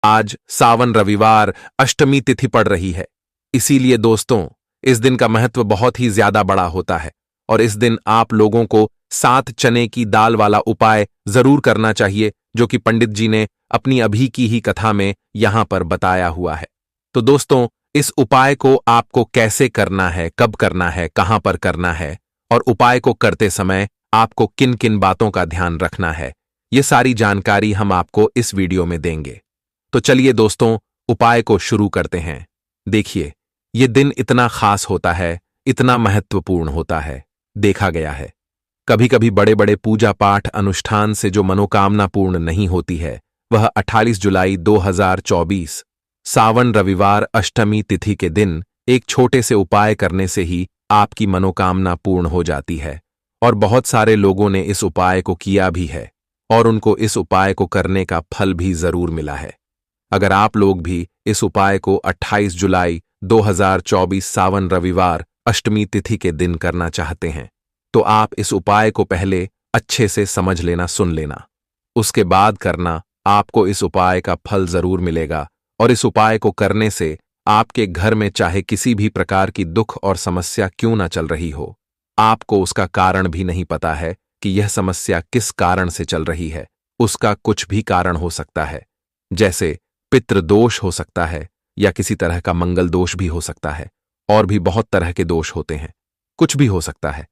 आज सावन रविवार अष्टमी तिथि पड़ रही है। इसीलिए दोस्तों, इस दिन का महत्व बहुत ही ज्यादा बड़ा होता है और इस दिन आप लोगों को 7 चने की दाल वाला उपाय जरूर करना चाहिए, जो कि पंडित जी ने अपनी अभी की ही कथा में यहां पर बताया हुआ है। तो दोस्तों, इस उपाय को आपको कैसे करना है, कब करना है, कहां पर करना है और उपाय को करते समय आपको किन किन बातों का ध्यान रखना है, ये सारी जानकारी हम आपको इस वीडियो में देंगे। तो चलिए दोस्तों, उपाय को शुरू करते हैं। देखिए, ये दिन इतना खास होता है, इतना महत्वपूर्ण होता है। देखा गया है, कभी कभी बड़े बड़े पूजा पाठ अनुष्ठान से जो मनोकामना पूर्ण नहीं होती है, वह 28 जुलाई 2024 सावन रविवार अष्टमी तिथि के दिन एक छोटे से उपाय करने से ही आपकी मनोकामना पूर्ण हो जाती है। और बहुत सारे लोगों ने इस उपाय को किया भी है और उनको इस उपाय को करने का फल भी जरूर मिला है। अगर आप लोग भी इस उपाय को 28 जुलाई 2024 सावन रविवार अष्टमी तिथि के दिन करना चाहते हैं, तो आप इस उपाय को पहले अच्छे से समझ लेना, सुन लेना, उसके बाद करना। आपको इस उपाय का फल जरूर मिलेगा और इस उपाय को करने से आपके घर में चाहे किसी भी प्रकार की दुख और समस्या क्यों ना चल रही हो, आपको उसका कारण भी नहीं पता है कि यह समस्या किस कारण से चल रही है। उसका कुछ भी कारण हो सकता है, जैसे पितृदोष हो सकता है या किसी तरह का मंगल दोष भी हो सकता है, और भी बहुत तरह के दोष होते हैं, कुछ भी हो सकता है।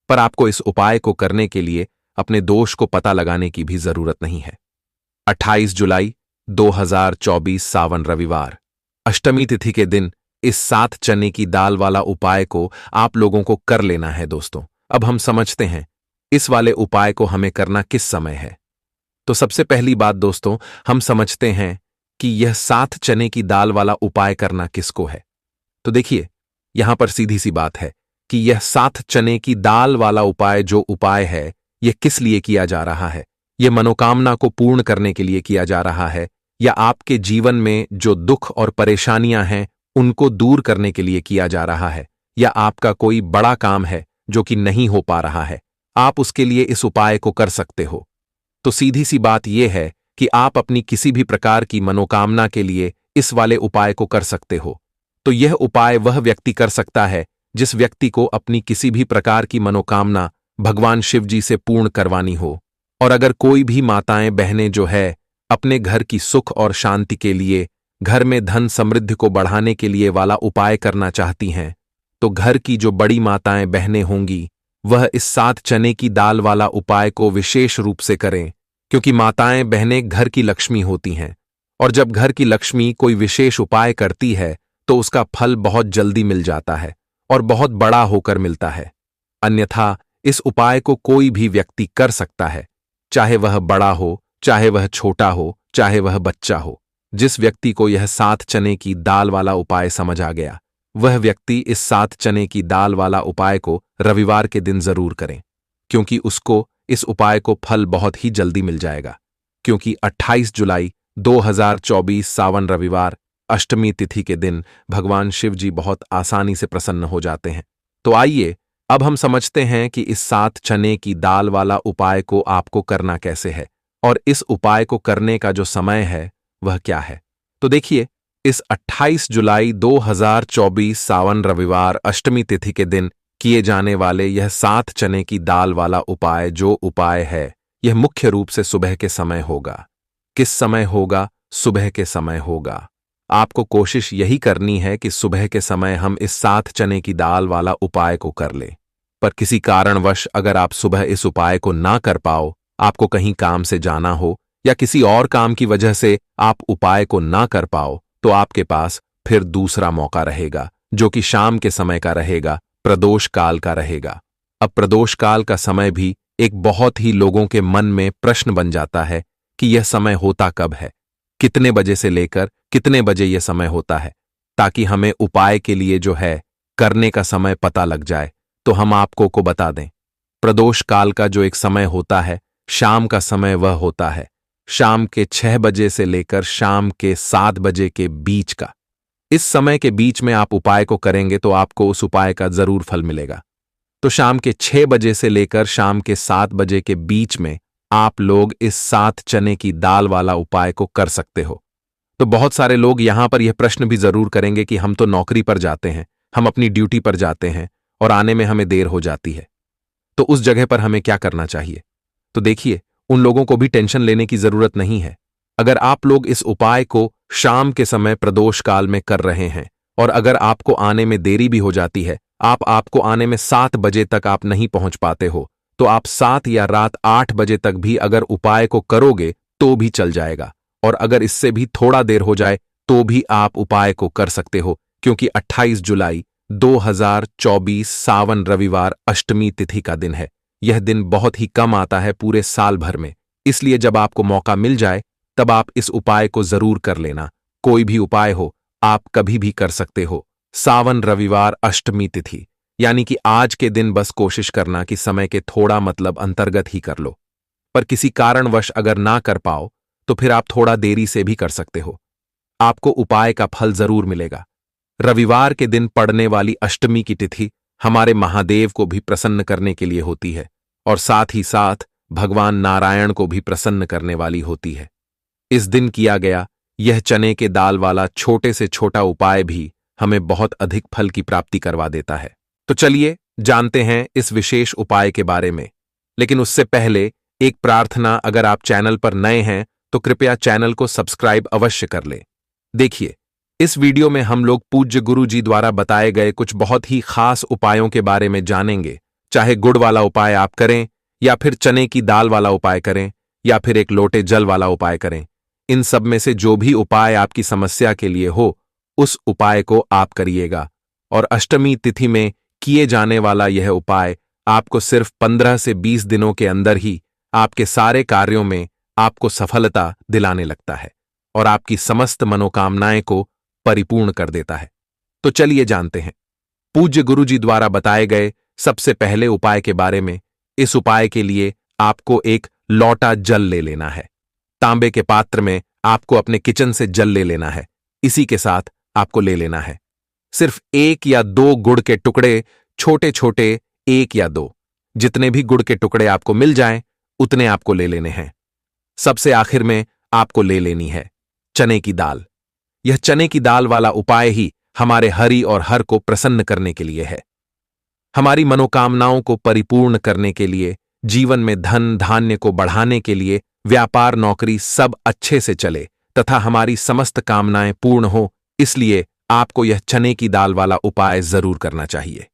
पर आपको इस उपाय को करने के लिए अपने दोष को पता लगाने की भी जरूरत नहीं है। 28 जुलाई 2024 सावन रविवार अष्टमी तिथि के दिन इस 7 चने की दाल वाला उपाय को आप लोगों को कर लेना है। दोस्तों, अब हम समझते हैं इस वाले उपाय को हमें करना किस समय है। तो सबसे पहली बात दोस्तों, हम समझते हैं कि यह 7 चने की दाल वाला उपाय करना किसको है। तो देखिए, यहां पर सीधी सी बात है कि यह 7 चने की दाल वाला उपाय जो उपाय है, यह किस लिए किया जा रहा है। यह मनोकामना को पूर्ण करने के लिए किया जा रहा है, या आपके जीवन में जो दुख और परेशानियां हैं उनको दूर करने के लिए किया जा रहा है, या आपका कोई बड़ा काम है जो कि नहीं हो पा रहा है, आप उसके लिए इस उपाय को कर सकते हो। तो सीधी सी बात यह है कि आप अपनी किसी भी प्रकार की मनोकामना के लिए इस वाले उपाय को कर सकते हो। तो यह उपाय वह व्यक्ति कर सकता है जिस व्यक्ति को अपनी किसी भी प्रकार की मनोकामना भगवान शिव जी से पूर्ण करवानी हो। और अगर कोई भी माताएं बहनें जो है अपने घर की सुख और शांति के लिए, घर में धन समृद्धि को बढ़ाने के लिए वाला उपाय करना चाहती हैं, तो घर की जो बड़ी माताएं बहनें होंगी वह इस 7 चने की दाल वाला उपाय को विशेष रूप से करें, क्योंकि माताएं बहनें घर की लक्ष्मी होती हैं और जब घर की लक्ष्मी कोई विशेष उपाय करती है तो उसका फल बहुत जल्दी मिल जाता है और बहुत बड़ा होकर मिलता है। अन्यथा इस उपाय को कोई भी व्यक्ति कर सकता है, चाहे वह बड़ा हो, चाहे वह छोटा हो, चाहे वह बच्चा हो। जिस व्यक्ति को यह 7 चने की दाल वाला उपाय समझ आ गया, वह व्यक्ति इस 7 चने की दाल वाला उपाय को रविवार के दिन जरूर करें, क्योंकि उसको इस उपाय को फल बहुत ही जल्दी मिल जाएगा। क्योंकि 28 जुलाई 2024 सावन रविवार अष्टमी तिथि के दिन भगवान शिव जी बहुत आसानी से प्रसन्न हो जाते हैं। तो आइए अब हम समझते हैं कि इस 7 चने की दाल वाला उपाय को आपको करना कैसे है और इस उपाय को करने का जो समय है वह क्या है। तो देखिए, इस 28 जुलाई 2024 सावन रविवार अष्टमी तिथि के दिन किए जाने वाले यह 7 चने की दाल वाला उपाय जो उपाय है, यह मुख्य रूप से सुबह के समय होगा। किस समय होगा? सुबह के समय होगा। आपको कोशिश यही करनी है कि सुबह के समय हम इस 7 चने की दाल वाला उपाय को कर लें। पर किसी कारणवश अगर आप सुबह इस उपाय को ना कर पाओ, आपको कहीं काम से जाना हो या किसी और काम की वजह से आप उपाय को ना कर पाओ, तो आपके पास फिर दूसरा मौका रहेगा, जो कि शाम के समय का रहेगा, प्रदोष काल का रहेगा। अब प्रदोष काल का समय भी एक बहुत ही लोगों के मन में प्रश्न बन जाता है कि यह समय होता कब है, कितने बजे से लेकर कितने बजे यह समय होता है, ताकि हमें उपाय के लिए जो है करने का समय पता लग जाए। तो हम आपको को बता दें, प्रदोष काल का जो एक समय होता है, शाम का समय वह होता है शाम के 6 बजे से लेकर शाम के 7 बजे के बीच का। इस समय के बीच में आप उपाय को करेंगे तो आपको उस उपाय का जरूर फल मिलेगा। तो शाम के 6 बजे से लेकर शाम के 7 बजे के बीच में आप लोग इस 7 चने की दाल वाला उपाय को कर सकते हो। तो बहुत सारे लोग यहां पर यह प्रश्न भी जरूर करेंगे कि हम तो नौकरी पर जाते हैं, हम अपनी ड्यूटी पर जाते हैं और आने में हमें देर हो जाती है, तो उस जगह पर हमें क्या करना चाहिए? तो देखिए, उन लोगों को भी टेंशन लेने की जरूरत नहीं है। अगर आप लोग इस उपाय को शाम के समय प्रदोष काल में कर रहे हैं और अगर आपको आने में देरी भी हो जाती है, आपको आने में 7 बजे तक आप नहीं पहुंच पाते हो, तो आप 7 या रात 8 बजे तक भी अगर उपाय को करोगे तो भी चल जाएगा। और अगर इससे भी थोड़ा देर हो जाए तो भी आप उपाय को कर सकते हो, क्योंकि 28 जुलाई 2024 सावन रविवार अष्टमी तिथि का दिन है। यह दिन बहुत ही कम आता है पूरे साल भर में, इसलिए जब आपको मौका मिल जाए तब आप इस उपाय को जरूर कर लेना। कोई भी उपाय हो, आप कभी भी कर सकते हो। सावन रविवार अष्टमी तिथि यानी कि आज के दिन बस कोशिश करना कि समय के थोड़ा मतलब अंतर्गत ही कर लो, पर किसी कारणवश अगर ना कर पाओ तो फिर आप थोड़ा देरी से भी कर सकते हो। आपको उपाय का फल जरूर मिलेगा। रविवार के दिन पड़ने वाली अष्टमी की तिथि हमारे महादेव को भी प्रसन्न करने के लिए होती है और साथ ही साथ भगवान नारायण को भी प्रसन्न करने वाली होती है। इस दिन किया गया यह चने के दाल वाला छोटे से छोटा उपाय भी हमें बहुत अधिक फल की प्राप्ति करवा देता है। तो चलिए जानते हैं इस विशेष उपाय के बारे में, लेकिन उससे पहले एक प्रार्थना, अगर आप चैनल पर नए हैं तो कृपया चैनल को सब्सक्राइब अवश्य कर लें। देखिए, इस वीडियो में हम लोग पूज्य गुरु जी द्वारा बताए गए कुछ बहुत ही खास उपायों के बारे में जानेंगे। चाहे गुड़ वाला उपाय आप करें या फिर चने की दाल वाला उपाय करें या फिर एक लोटे जल वाला उपाय करें, इन सब में से जो भी उपाय आपकी समस्या के लिए हो उस उपाय को आप करिएगा। और अष्टमी तिथि में किए जाने वाला यह उपाय आपको सिर्फ 15 से 20 दिनों के अंदर ही आपके सारे कार्यों में आपको सफलता दिलाने लगता है और आपकी समस्त मनोकामनाएं को परिपूर्ण कर देता है। तो चलिए जानते हैं पूज्य गुरु जी द्वारा बताए गए सबसे पहले उपाय के बारे में। इस उपाय के लिए आपको एक लोटा जल ले लेना है। तांबे के पात्र में आपको अपने किचन से जल ले लेना है। इसी के साथ आपको ले लेना है सिर्फ 1 या 2 गुड़ के टुकड़े, छोटे छोटे 1 या 2, जितने भी गुड़ के टुकड़े आपको मिल जाएं उतने आपको ले लेने हैं। सबसे आखिर में आपको ले लेनी है चने की दाल। यह चने की दाल वाला उपाय ही हमारे हरि और हर को प्रसन्न करने के लिए है, हमारी मनोकामनाओं को परिपूर्ण करने के लिए, जीवन में धन धान्य को बढ़ाने के लिए, व्यापार नौकरी सब अच्छे से चले तथा हमारी समस्त कामनाएं पूर्ण हो। इसलिए आपको यह चने की दाल वाला उपाय जरूर करना चाहिए।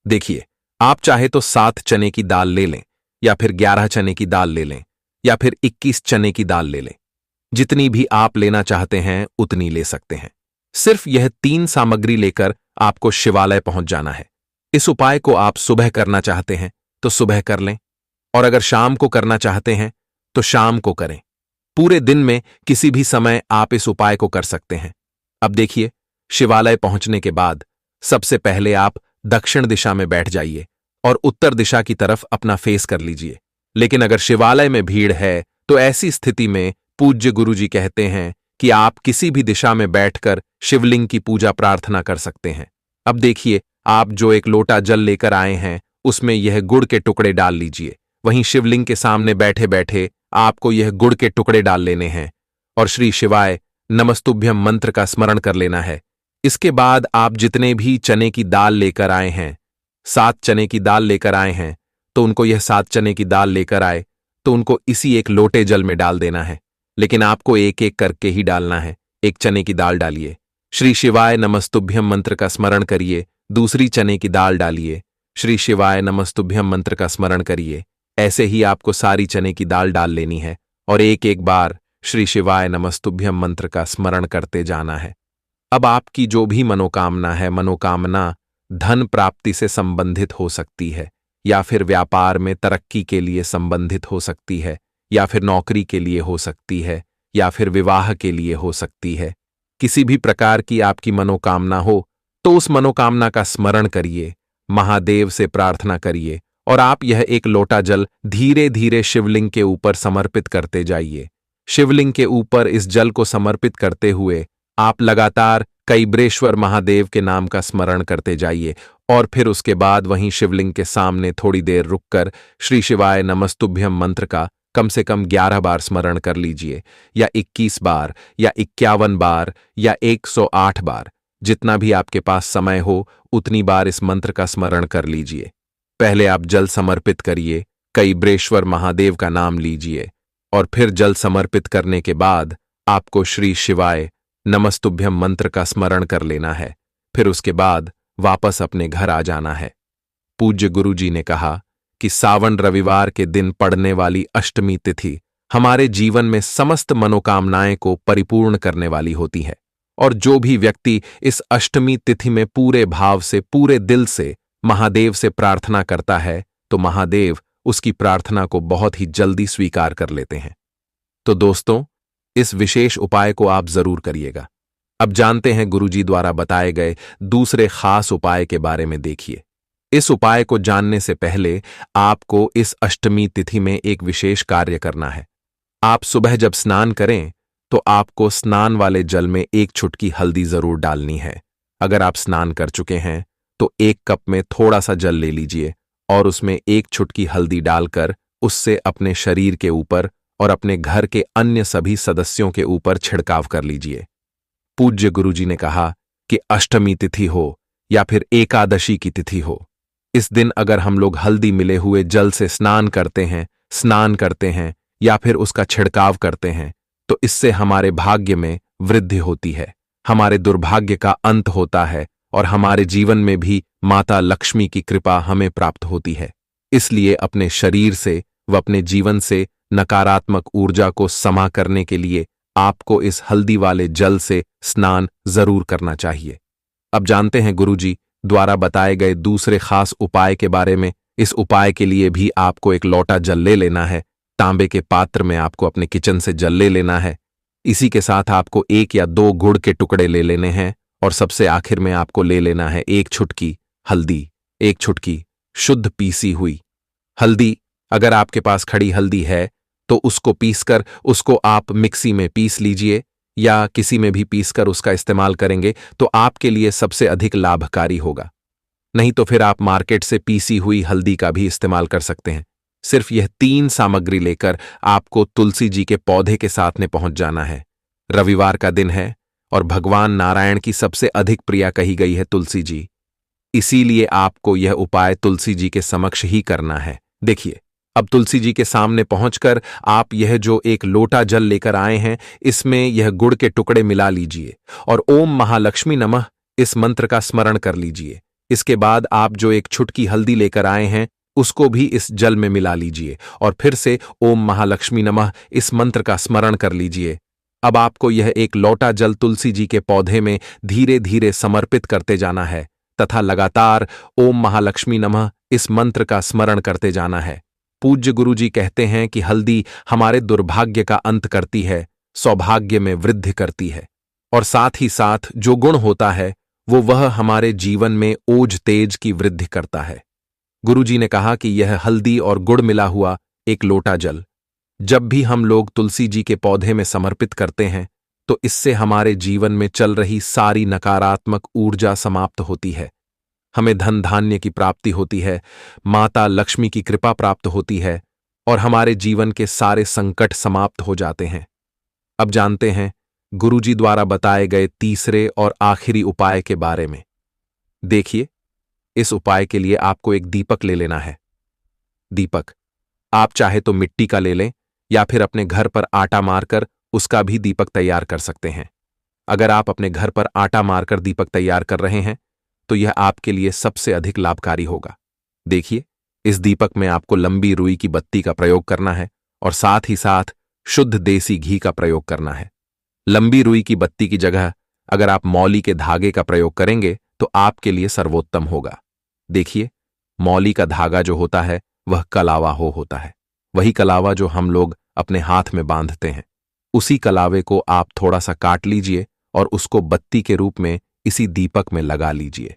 देखिए, आप चाहे तो 7 चने की दाल ले लें या फिर 11 चने की दाल ले लें या फिर 21 चने की दाल ले लें। जितनी भी आप लेना चाहते हैं उतनी ले सकते हैं। सिर्फ यह 3 सामग्री लेकर आपको शिवालय पहुंच जाना है। इस उपाय को आप सुबह करना चाहते हैं तो सुबह कर लें और अगर शाम को करना चाहते हैं तो शाम को करें। पूरे दिन में किसी भी समय आप इस उपाय को कर सकते हैं। अब देखिए, शिवालय पहुंचने के बाद सबसे पहले आप दक्षिण दिशा में बैठ जाइए और उत्तर दिशा की तरफ अपना फेस कर लीजिए। लेकिन अगर शिवालय में भीड़ है तो ऐसी स्थिति में पूज्य गुरु जी कहते हैं कि आप किसी भी दिशा में बैठकर शिवलिंग की पूजा प्रार्थना कर सकते हैं। अब देखिए, आप जो एक लोटा जल लेकर आए हैं उसमें यह गुड़ के टुकड़े डाल लीजिए। वहीं शिवलिंग के सामने बैठे बैठे आपको यह गुड़ के टुकड़े डाल लेने हैं और श्री शिवाय नमस्तुभ्यम मंत्र का स्मरण कर लेना है। इसके बाद आप जितने भी चने की दाल लेकर आए हैं, 7 चने की दाल लेकर आए हैं, तो उनको यह 7 चने की दाल लेकर आए तो उनको इसी एक लोटे जल में डाल देना है। लेकिन आपको एक एक करके ही डालना है। एक चने की दाल डालिए, श्री शिवाय नमस्तुभ्यम मंत्र का स्मरण करिए। दूसरी चने की दाल डालिए, श्री शिवाय नमस्तुभ्यम मंत्र का स्मरण करिए। ऐसे ही आपको सारी चने की दाल डाल लेनी है और एक एक बार श्री शिवाय नमस्तुभ्यम मंत्र का स्मरण करते जाना है। अब आपकी जो भी मनोकामना है, मनोकामना धन प्राप्ति से संबंधित हो सकती है या फिर व्यापार में तरक्की के लिए संबंधित हो सकती है या फिर नौकरी के लिए हो सकती है या फिर विवाह के लिए हो सकती है। किसी भी प्रकार की आपकी मनोकामना हो तो उस मनोकामना का स्मरण करिए, महादेव से प्रार्थना करिए और आप यह एक लोटा जल धीरे धीरे शिवलिंग के ऊपर समर्पित करते जाइए। शिवलिंग के ऊपर इस जल को समर्पित करते हुए आप लगातार कैब्रेश्वर महादेव के नाम का स्मरण करते जाइए और फिर उसके बाद वहीं शिवलिंग के सामने थोड़ी देर रुककर श्री शिवाय नमस्तुभ्यम मंत्र का कम से कम 11 बार स्मरण कर लीजिए, या 21 बार, या 51 बार, या 108 बार। जितना भी आपके पास समय हो उतनी बार इस मंत्र का स्मरण कर लीजिए। पहले आप जल समर्पित करिए, कई ब्रेश्वर महादेव का नाम लीजिए, और फिर जल समर्पित करने के बाद आपको श्री शिवाय नमस्तुभ्यम मंत्र का स्मरण कर लेना है। फिर उसके बाद वापस अपने घर आ जाना है। पूज्य गुरुजी ने कहा कि सावन रविवार के दिन पड़ने वाली अष्टमी तिथि हमारे जीवन में समस्त मनोकामनाएं को परिपूर्ण करने वाली होती है, और जो भी व्यक्ति इस अष्टमी तिथि में पूरे भाव से, पूरे दिल से महादेव से प्रार्थना करता है तो महादेव उसकी प्रार्थना को बहुत ही जल्दी स्वीकार कर लेते हैं। तो दोस्तों, इस विशेष उपाय को आप जरूर करिएगा। अब जानते हैं गुरुजी द्वारा बताए गए दूसरे खास उपाय के बारे में। देखिए, इस उपाय को जानने से पहले आपको इस अष्टमी तिथि में एक विशेष कार्य करना है। आप सुबह जब स्नान करें तो आपको स्नान वाले जल में एक चुटकी हल्दी जरूर डालनी है। अगर आप स्नान कर चुके हैं तो एक कप में थोड़ा सा जल ले लीजिए और उसमें एक चुटकी हल्दी डालकर उससे अपने शरीर के ऊपर और अपने घर के अन्य सभी सदस्यों के ऊपर छिड़काव कर लीजिए। पूज्य गुरुजी ने कहा कि अष्टमी तिथि हो या फिर एकादशी की तिथि हो, इस दिन अगर हम लोग हल्दी मिले हुए जल से स्नान करते हैं या फिर उसका छिड़काव करते हैं तो इससे हमारे भाग्य में वृद्धि होती है, हमारे दुर्भाग्य का अंत होता है और हमारे जीवन में भी माता लक्ष्मी की कृपा हमें प्राप्त होती है। इसलिए अपने शरीर से व अपने जीवन से नकारात्मक ऊर्जा को समा करने के लिए आपको इस हल्दी वाले जल से स्नान जरूर करना चाहिए। अब जानते हैं गुरुजी द्वारा बताए गए दूसरे खास उपाय के बारे में। इस उपाय के लिए भी आपको एक लोटा जल ले लेना है। तांबे के पात्र में आपको अपने किचन से जल ले लेना है। इसी के साथ आपको 1 या 2 गुड़ के टुकड़े ले लेने हैं और सबसे आखिर में आपको ले लेना है 1 चुटकी हल्दी, 1 चुटकी शुद्ध पीसी हुई हल्दी। अगर आपके पास खड़ी हल्दी है तो उसको पीसकर उसको आप मिक्सी में पीस लीजिए, या किसी में भी पीसकर उसका इस्तेमाल करेंगे तो आपके लिए सबसे अधिक लाभकारी होगा। नहीं तो फिर आप मार्केट से पीसी हुई हल्दी का भी इस्तेमाल कर सकते हैं। सिर्फ यह 3 सामग्री लेकर आपको तुलसी जी के पौधे के साथ में पहुंच जाना है। रविवार का दिन है और भगवान नारायण की सबसे अधिक प्रिया कही गई है तुलसी जी, इसीलिए आपको यह उपाय तुलसी जी के समक्ष ही करना है। देखिए, अब तुलसी जी के सामने पहुंचकर आप यह जो एक लोटा जल लेकर आए हैं इसमें यह गुड़ के टुकड़े मिला लीजिए और ओम महालक्ष्मी नमः इस मंत्र का स्मरण कर लीजिए। इसके बाद आप जो एक चुटकी हल्दी लेकर आए हैं उसको भी इस जल में मिला लीजिए और फिर से ओम महालक्ष्मी नमः इस मंत्र का स्मरण कर लीजिए। अब आपको यह एक लोटा जल तुलसी जी के पौधे में धीरे धीरे समर्पित करते जाना है तथा लगातार ओम महालक्ष्मी नमः इस मंत्र का स्मरण करते जाना है। पूज्य गुरुजी कहते हैं कि हल्दी हमारे दुर्भाग्य का अंत करती है, सौभाग्य में वृद्धि करती है, और साथ ही साथ जो गुण होता है वह हमारे जीवन में ओज तेज की वृद्धि करता है। गुरुजी ने कहा कि यह हल्दी और गुड़ मिला हुआ एक लोटा जल जब भी हम लोग तुलसी जी के पौधे में समर्पित करते हैं तो इससे हमारे जीवन में चल रही सारी नकारात्मक ऊर्जा समाप्त होती है। हमें धन धान्य की प्राप्ति होती है, माता लक्ष्मी की कृपा प्राप्त होती है और हमारे जीवन के सारे संकट समाप्त हो जाते हैं। अब जानते हैं गुरुजी द्वारा बताए गए तीसरे और आखिरी उपाय के बारे में। देखिए, इस उपाय के लिए आपको एक दीपक ले लेना है। दीपक आप चाहे तो मिट्टी का ले लें या फिर अपने घर पर आटा मारकर उसका भी दीपक तैयार कर सकते हैं। अगर आप अपने घर पर आटा मारकर दीपक तैयार कर रहे हैं तो यह आपके लिए सबसे अधिक लाभकारी होगा। देखिए, इस दीपक में आपको लंबी रुई की बत्ती का प्रयोग करना है और साथ ही साथ शुद्ध देसी घी का प्रयोग करना है। लंबी रुई की बत्ती की जगह अगर आप मौली के धागे का प्रयोग करेंगे तो आपके लिए सर्वोत्तम होगा। देखिए, मौली का धागा जो होता है वह कलावा होता है, वही कलावा जो हम लोग अपने हाथ में बांधते हैं। उसी कलावे को आप थोड़ा सा काट लीजिए और उसको बत्ती के रूप में इसी दीपक में लगा लीजिए।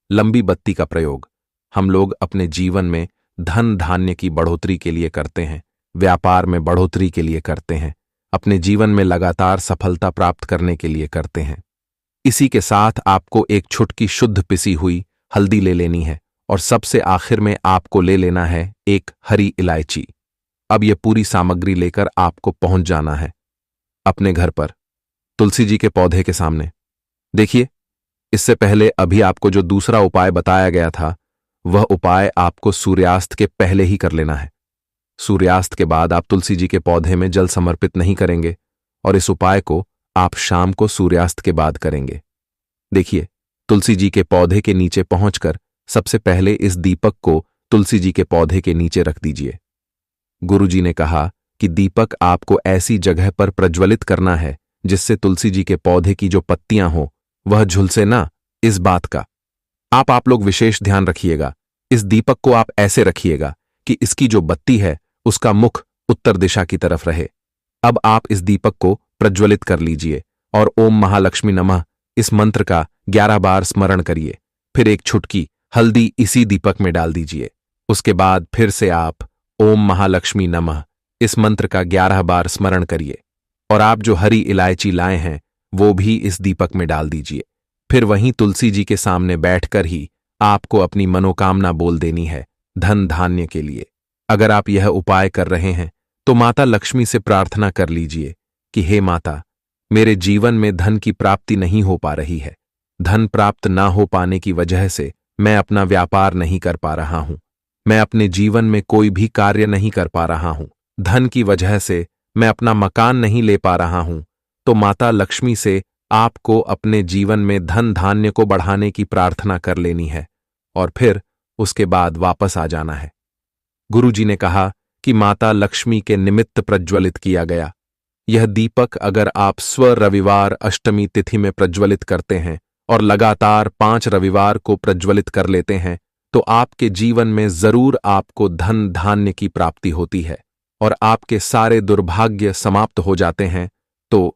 लंबी बत्ती का प्रयोग हम लोग अपने जीवन में धन धान्य की बढ़ोतरी के लिए करते हैं, व्यापार में बढ़ोतरी के लिए करते हैं, अपने जीवन में लगातार सफलता प्राप्त करने के लिए करते हैं। इसी के साथ आपको एक चुटकी शुद्ध पिसी हुई हल्दी ले लेनी है और सबसे आखिर में आपको ले लेना है एक हरी इलायची। अब यह पूरी सामग्री लेकर आपको पहुंच जाना है अपने घर पर, तुलसी जी के पौधे के सामने। देखिए, इससे पहले अभी आपको जो दूसरा उपाय बताया गया था, वह उपाय आपको सूर्यास्त के पहले ही कर लेना है। सूर्यास्त के बाद आप तुलसी जी के पौधे में जल समर्पित नहीं करेंगे और इस उपाय को आप शाम को सूर्यास्त के बाद करेंगे। देखिए, तुलसी जी के पौधे के नीचे पहुंचकर सबसे पहले इस दीपक को तुलसी जी के पौधे के नीचे रख दीजिए। गुरु जी ने कहा कि दीपक आपको ऐसी जगह पर प्रज्वलित करना है जिससे तुलसी जी के पौधे की जो पत्तियां हो वह झुलसे ना। इस बात का आप लोग विशेष ध्यान रखिएगा। इस दीपक को आप ऐसे रखिएगा कि इसकी जो बत्ती है उसका मुख उत्तर दिशा की तरफ रहे। अब आप इस दीपक को प्रज्वलित कर लीजिए और ओम महालक्ष्मी नमः इस मंत्र का 11 बार स्मरण करिए। फिर एक छुटकी हल्दी इसी दीपक में डाल दीजिए। उसके बाद फिर से आप ओम महालक्ष्मी नमः इस मंत्र का 11 बार स्मरण करिए और आप जो हरी इलायची लाए हैं वो भी इस दीपक में डाल दीजिए। फिर वहीं तुलसी जी के सामने बैठकर ही आपको अपनी मनोकामना बोल देनी है धन धान्य के लिए। अगर आप यह उपाय कर रहे हैं तो माता लक्ष्मी से प्रार्थना कर लीजिए कि हे माता, मेरे जीवन में धन की प्राप्ति नहीं हो पा रही है। धन प्राप्त ना हो पाने की वजह से मैं अपना व्यापार नहीं कर पा रहा हूं। मैं अपने जीवन में कोई भी कार्य नहीं कर पा रहा हूं। धन की वजह से मैं अपना मकान नहीं ले पा रहा हूं। तो माता लक्ष्मी से आपको अपने जीवन में धन धान्य को बढ़ाने की प्रार्थना कर लेनी है और फिर उसके बाद वापस आ जाना है। गुरु जी ने कहा कि माता लक्ष्मी के निमित्त प्रज्वलित किया गया यह दीपक अगर आप स्व रविवार अष्टमी तिथि में प्रज्वलित करते हैं और लगातार 5 रविवार को प्रज्वलित कर लेते हैं तो आपके जीवन में जरूर आपको धन धान्य की प्राप्ति होती है और आपके सारे दुर्भाग्य समाप्त हो जाते हैं। तो